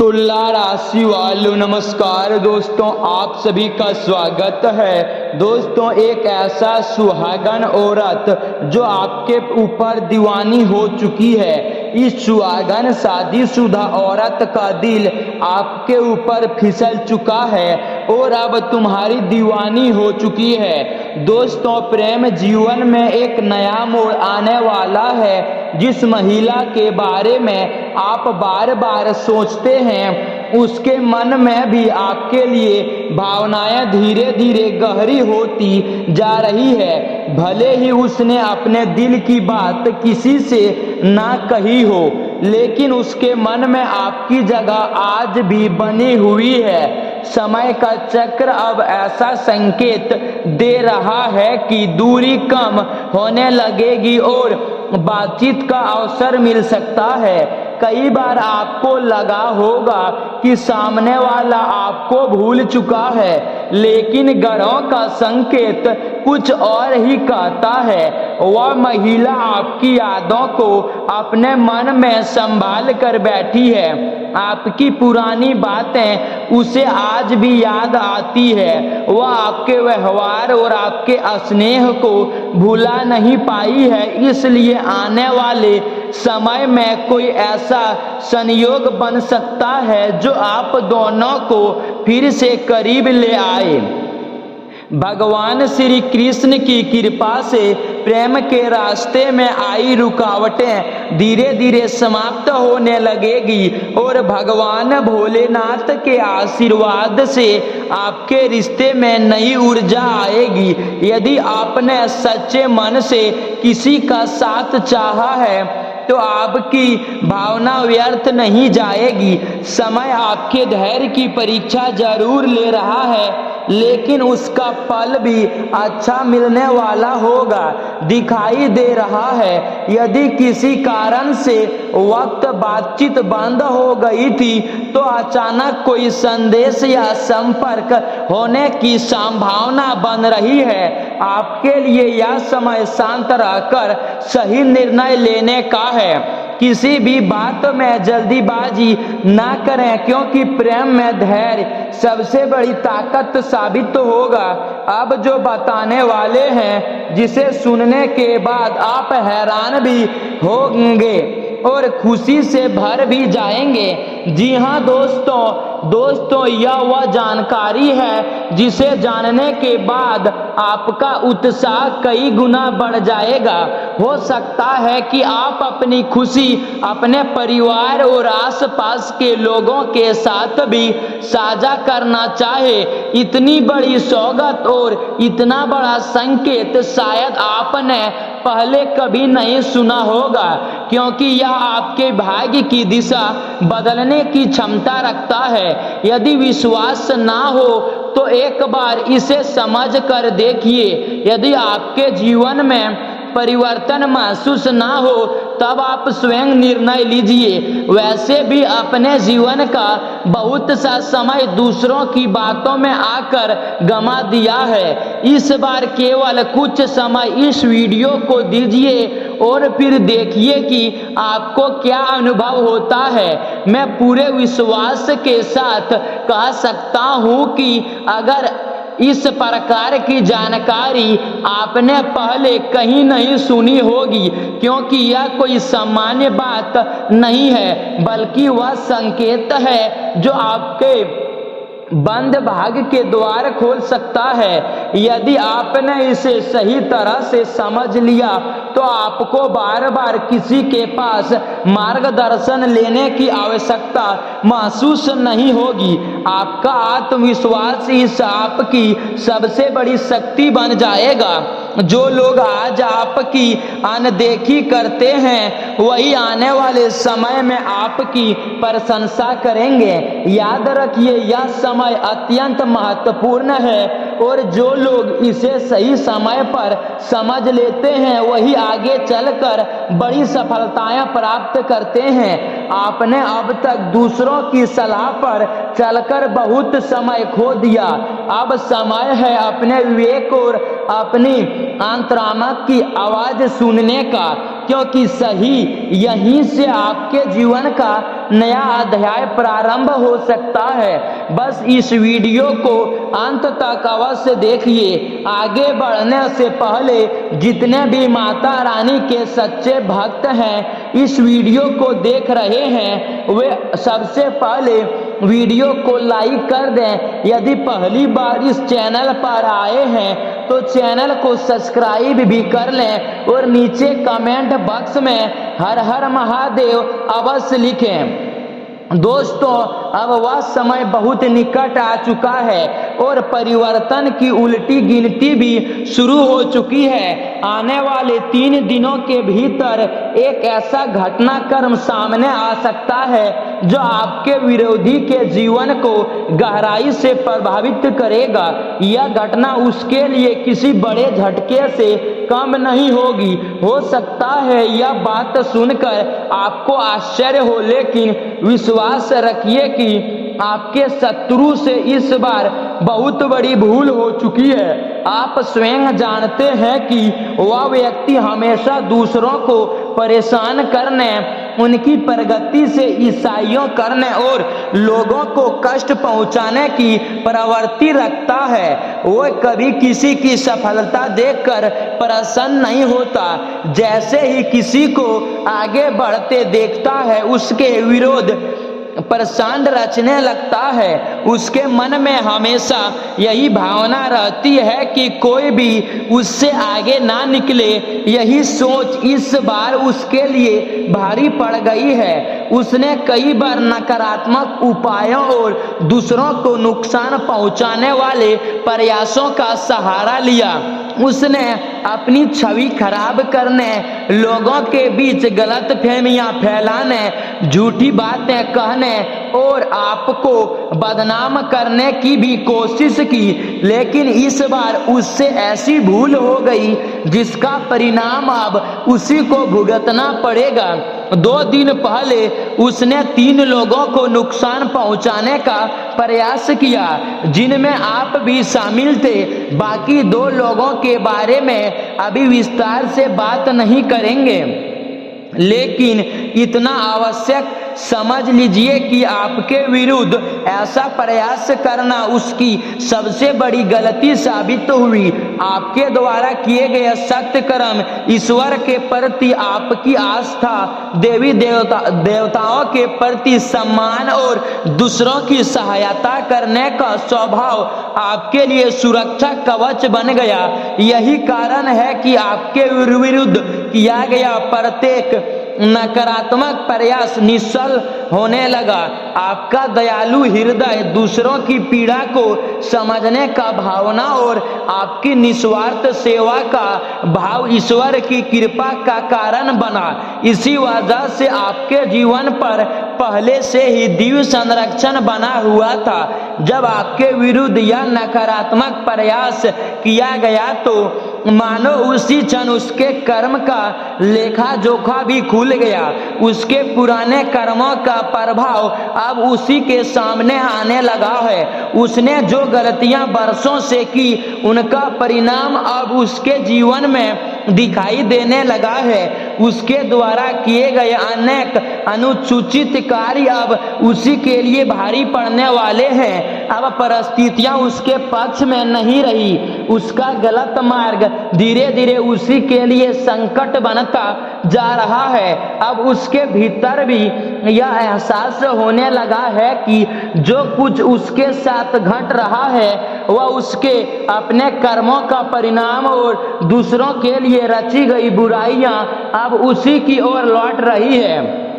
तुला राशि वालों नमस्कार दोस्तों, आप सभी का स्वागत है। दोस्तों, एक ऐसा सुहागन औरत जो आपके ऊपर दीवानी हो चुकी है, इस सुहागन शादीशुदा औरत का दिल आपके ऊपर फिसल चुका है और अब तुम्हारी दीवानी हो चुकी है। दोस्तों, प्रेम जीवन में एक नया मोड़ आने वाला है। जिस महिला के बारे में आप बार बार सोचते हैं, उसके मन में भी आपके लिए भावनाएं धीरे धीरे गहरी होती जा रही है। भले ही उसने अपने दिल की बात किसी से ना कही हो, लेकिन उसके मन में आपकी जगह आज भी बनी हुई है। समय का चक्र अब ऐसा संकेत दे रहा है कि दूरी कम होने लगेगी और बातचीत का अवसर मिल सकता है। कई बार आपको लगा होगा कि सामने वाला आपको भूल चुका है, लेकिन ग्रहों का संकेत कुछ और ही कहता है। वह महिला आपकी यादों को अपने मन में संभाल कर बैठी है। आपकी पुरानी बातें उसे आज भी याद आती है। वह आपके व्यवहार और आपके स्नेह को भुला नहीं पाई है। इसलिए आने वाले समय में कोई ऐसा संयोग बन सकता है जो आप दोनों को फिर से करीब ले आए। भगवान श्री कृष्ण की कृपा से प्रेम के रास्ते में आई रुकावटें धीरे धीरे समाप्त होने लगेगी और भगवान भोलेनाथ के आशीर्वाद से आपके रिश्ते में नई ऊर्जा आएगी। यदि आपने सच्चे मन से किसी का साथ चाहा है तो आपकी भावना व्यर्थ नहीं जाएगी। समय आपके धैर्य की परीक्षा जरूर ले रहा है, लेकिन उसका फल भी अच्छा मिलने वाला होगा, दिखाई दे रहा है। यदि किसी कारण से वक्त बातचीत बंद हो गई थी, तो अचानक कोई संदेश या संपर्क होने की संभावना बन रही है। आपके लिए यह समय शांत रहकर सही निर्णय लेने का है। किसी भी बात में जल्दीबाजी ना करें, क्योंकि प्रेम में धैर्य सबसे बड़ी ताकत साबित होगा। अब जो बताने वाले हैं, जिसे सुनने के बाद आप हैरान भी होंगे और खुशी से भर भी जाएंगे। जी हाँ दोस्तों, यह वह जानकारी है जिसे जानने के बाद आपका उत्साह कई गुना बढ़ जाएगा। हो सकता है कि आप अपनी खुशी अपने परिवार और आसपास के लोगों के साथ भी साझा करना चाहे। इतनी बड़ी सौगात और इतना बड़ा संकेत शायद आपने पहले कभी नहीं सुना होगा, क्योंकि यह आपके भाग्य की दिशा बदलने की क्षमता रखता है। यदि विश्वास ना हो तो एक बार इसे समझ कर देखिए। यदि आपके जीवन में परिवर्तन महसूस ना हो, तब आप स्वयं निर्णय लीजिए। वैसे भी अपने जीवन का बहुत सा समय दूसरों की बातों में आकर गंवा दिया है। इस बार केवल कुछ समय इस वीडियो को दीजिए और फिर देखिए कि आपको क्या अनुभव होता है। मैं पूरे विश्वास के साथ कह सकता हूँ कि अगर इस प्रकार की जानकारी आपने पहले कहीं नहीं सुनी होगी, क्योंकि यह कोई सामान्य बात नहीं है, बल्कि वह संकेत है जो आपके बंद भाग्य के द्वार खोल सकता है। यदि आपने इसे सही तरह से समझ लिया तो आपको बार बार किसी के पास मार्गदर्शन लेने की आवश्यकता महसूस नहीं होगी। आपका आत्मविश्वास इस आपकी सबसे बड़ी शक्ति बन जाएगा। जो लोग आज आपकी अनदेखी करते हैं, वही आने वाले समय में आपकी प्रशंसा करेंगे। याद रखिए, यह समय अत्यंत महत्वपूर्ण है और जो लोग इसे सही समय पर समझ लेते हैं, वही आगे चलकर बड़ी सफलताएं प्राप्त करते हैं। आपने अब तक दूसरों की सलाह पर चलकर बहुत समय खो दिया। अब समय है अपने विवेक और अपनी अंतरात्मा की आवाज सुनने का, क्योंकि सही यहीं से आपके जीवन का नया अध्याय प्रारंभ हो सकता है। बस इस वीडियो को अंत तक अवश्य देखिए। आगे बढ़ने से पहले जितने भी माता रानी के सच्चे भक्त हैं इस वीडियो को देख रहे हैं वे सबसे पहले वीडियो को लाइक कर दें। यदि पहली बार इस चैनल पर आए हैं तो चैनल को सब्सक्राइब भी कर लें और नीचे कमेंट बॉक्स में हर हर महादेव अवश्य लिखें। दोस्तों, अब वह समय बहुत निकट आ चुका है और परिवर्तन की उल्टी गिनती भी शुरू हो चुकी है। आने वाले 3 दिनों के भीतर एक ऐसा घटनाक्रम सामने आ सकता है जो आपके विरोधी के जीवन को गहराई से प्रभावित करेगा। यह घटना उसके लिए किसी बड़े झटके से कम नहीं होगी। हो सकता है यह बात सुनकर आपको आश्चर्य हो, लेकिन विश्वास रखिए कि आपके शत्रु से इस बार बहुत बड़ी भूल हो चुकी है। आप स्वयं जानते हैं कि वह व्यक्ति हमेशा दूसरों को परेशान करने, उनकी प्रगति से ईर्ष्या करने और लोगों को कष्ट पहुंचाने की प्रवृत्ति रखता है। वो कभी किसी की सफलता देखकर प्रसन्न नहीं होता। जैसे ही किसी को आगे बढ़ते देखता है उसके विरोध प्रचंड रचने लगता है। उसके मन में हमेशा यही भावना रहती है कि कोई भी उससे आगे ना निकले। यही सोच इस बार उसके लिए भारी पड़ गई है। उसने कई बार नकारात्मक उपायों और दूसरों को नुकसान पहुंचाने वाले प्रयासों का सहारा लिया। उसने अपनी छवि खराब करने, लोगों के बीच गलतफहमियां फैलाने, झूठी बातें कहने और आपको बदनाम करने की भी कोशिश की, लेकिन इस बार उससे ऐसी भूल हो गई जिसका परिणाम अब उसी को भुगतना पड़ेगा। 2 दिन पहले उसने 3 लोगों को नुकसान पहुंचाने का प्रयास किया जिनमें आप भी शामिल थे। बाकी 2 लोगों के बारे में अभी विस्तार से बात नहीं करेंगे, लेकिन इतना आवश्यक समझ लीजिए कि आपके विरुद्ध ऐसा प्रयास करना उसकी सबसे बड़ी गलती साबित हुई। आपके द्वारा किए गए सख्त कर्म, ईश्वर के प्रति आपकी आस्था, देवी देवताओं के प्रति सम्मान और दूसरों की सहायता करने का स्वभाव आपके लिए सुरक्षा कवच बन गया। यही कारण है कि आपके विरुद्ध किया गया प्रत्येक नकारात्मक प्रयास निष्फल होने लगा। आपका दयालु हृदय, दूसरों की पीड़ा को समझने का भावना और आपकी निस्वार्थ सेवा का भाव ईश्वर की कृपा का कारण बना। इसी वजह से आपके जीवन पर पहले से ही दिव्य संरक्षण बना हुआ था। जब आपके विरुद्ध यह नकारात्मक प्रयास किया गया तो मानो उसी क्षण उसके कर्म का लेखा जोखा भी खुल गया। उसके पुराने कर्मों का प्रभाव अब उसी के सामने आने लगा है। उसने जो गलतियां बरसों से की उनका परिणाम अब उसके जीवन में दिखाई देने लगा है। उसके द्वारा किए गए अनेक अनुचित कार्य अब उसी के लिए भारी पड़ने वाले हैं। अब परिस्थितियां उसके पक्ष में नहीं रही। उसका गलत मार्ग धीरे धीरे उसी के लिए संकट बनता जा रहा है। अब उसके भीतर भी यह एहसास होने लगा है कि जो कुछ उसके साथ घट रहा है वह उसके अपने कर्मों का परिणाम और दूसरों के लिए रची गई बुराइयां अब उसी की ओर लौट रही है।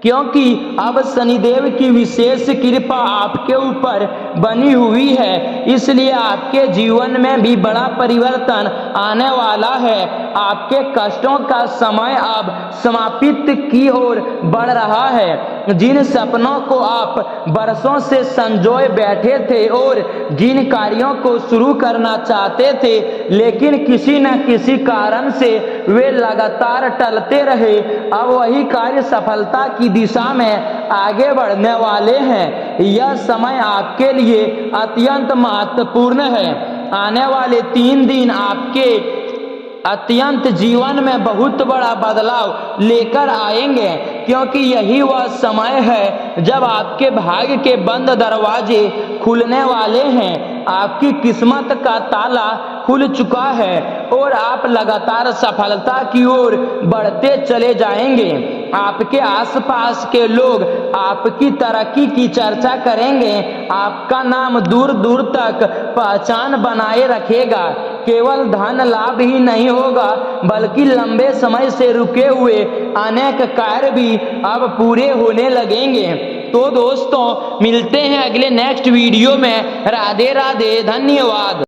क्योंकि अब शनिदेव की विशेष कृपा आपके ऊपर बनी हुई है, इसलिए आपके जीवन में भी बड़ा परिवर्तन आने वाला है। आपके कष्टों का समय अब समाप्त की ओर बढ़ रहा है। जिन सपनों को आप बरसों से संजोए बैठे थे और जिन कार्यों को शुरू करना चाहते थे लेकिन किसी न किसी कारण से वे लगातार टलते रहे, अब वही कार्य सफलता की दिशा में आगे बढ़ने वाले हैं। यह समय आपके लिए अत्यंत महत्वपूर्ण है। आने वाले 3 दिन आपके अत्यंत जीवन में बहुत बड़ा बदलाव लेकर आएंगे, क्योंकि यही वह समय है जब आपके भाग्य के बंद दरवाजे खुलने वाले हैं। आपकी किस्मत का ताला खुल चुका है और आप लगातार सफलता की ओर बढ़ते चले जाएंगे। आपके आसपास के लोग आपकी तरक्की की चर्चा करेंगे। आपका नाम दूर दूर तक पहचान बनाए रखेगा। केवल धन लाभ ही नहीं होगा, बल्कि लंबे समय से रुके हुए अनेक कार्य भी अब पूरे होने लगेंगे। तो दोस्तों, मिलते हैं अगले नेक्स्ट वीडियो में। राधे राधे, धन्यवाद।